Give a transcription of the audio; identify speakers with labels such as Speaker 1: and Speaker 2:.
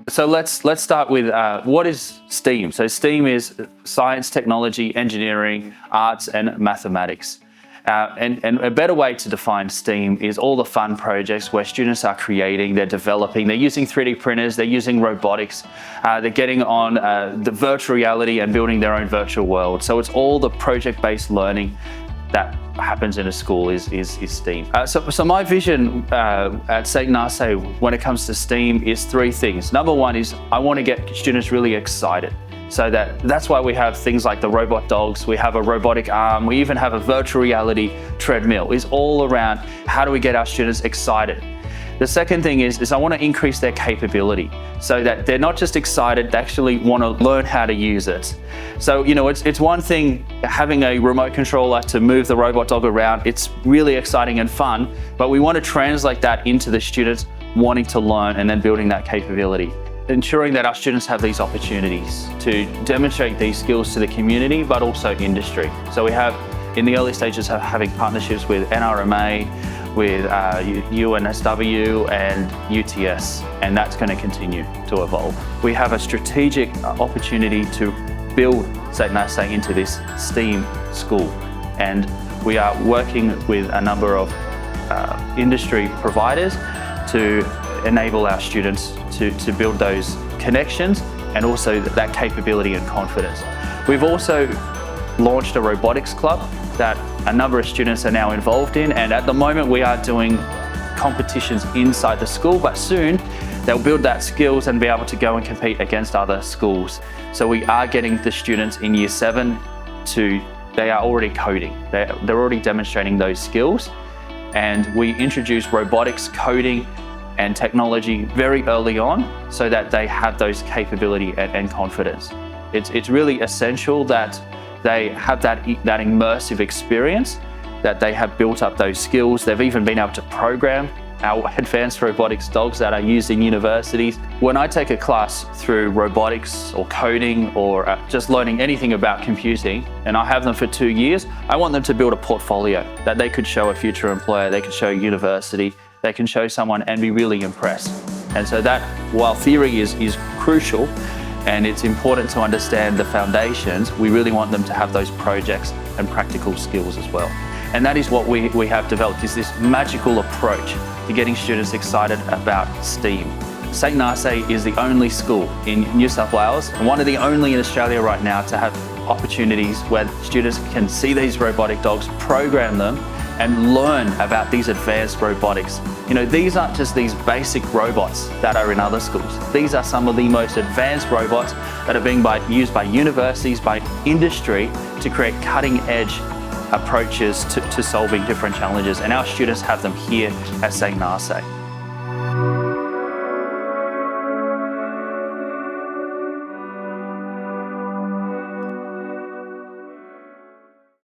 Speaker 1: So let's start with what is STEAM. So STEAM is science, technology, engineering, arts, and mathematics. And a better way to define STEAM is all the fun projects where students are creating, they're developing, they're using 3D printers, they're using robotics, they're getting on the virtual reality and building their own virtual world. So it's all the project-based learning that happens in a school is STEAM. So my vision at St. Narsé when it comes to STEAM is three things. Number one is I want to get students really excited. So that's why we have things like the robot dogs, we have a robotic arm, we even have a virtual reality treadmill. It's all around how do we get our students excited. The second thing is I want to increase their capability so that they're not just excited, they actually want to learn how to use it. So, it's one thing having a remote controller to move the robot dog around. It's really exciting and fun, but we want to translate that into the students wanting to learn and then building that capability. Ensuring that our students have these opportunities to demonstrate these skills to the community, but also industry. So we have, in the early stages, having partnerships with NRMA, with UNSW and UTS, and that's going to continue to evolve. We have a strategic opportunity to build St. Narsé into this STEAM school, and we are working with a number of industry providers to enable our students to build those connections and also that capability and confidence. We've also launched a robotics club that a number of students are now involved in, and at the moment we are doing competitions inside the school, but soon they'll build that skills and be able to go and compete against other schools. So we are getting the students in year 7 they are already coding. They're already demonstrating those skills, and we introduce robotics, coding and technology very early on so that they have those capability and confidence. It's really essential that they have that immersive experience, that they have built up those skills. They've even been able to program our advanced robotics dogs that are used in universities. When I take a class through robotics or coding or just learning anything about computing, and I have them for 2 years, I want them to build a portfolio that they could show a future employer, they could show a university, they can show someone and be really impressed. And so that, while theory is crucial, and it's important to understand the foundations, we really want them to have those projects and practical skills as well. And that is what we have developed, is this magical approach to getting students excited about STEAM. St. Narsé is the only school in New South Wales, and one of the only in Australia right now, to have opportunities where students can see these robotic dogs, program them, and learn about these advanced robotics. These aren't just these basic robots that are in other schools. These are some of the most advanced robots that are being used by universities, by industry, to create cutting-edge approaches to solving different challenges. And our students have them here at St. Narsé.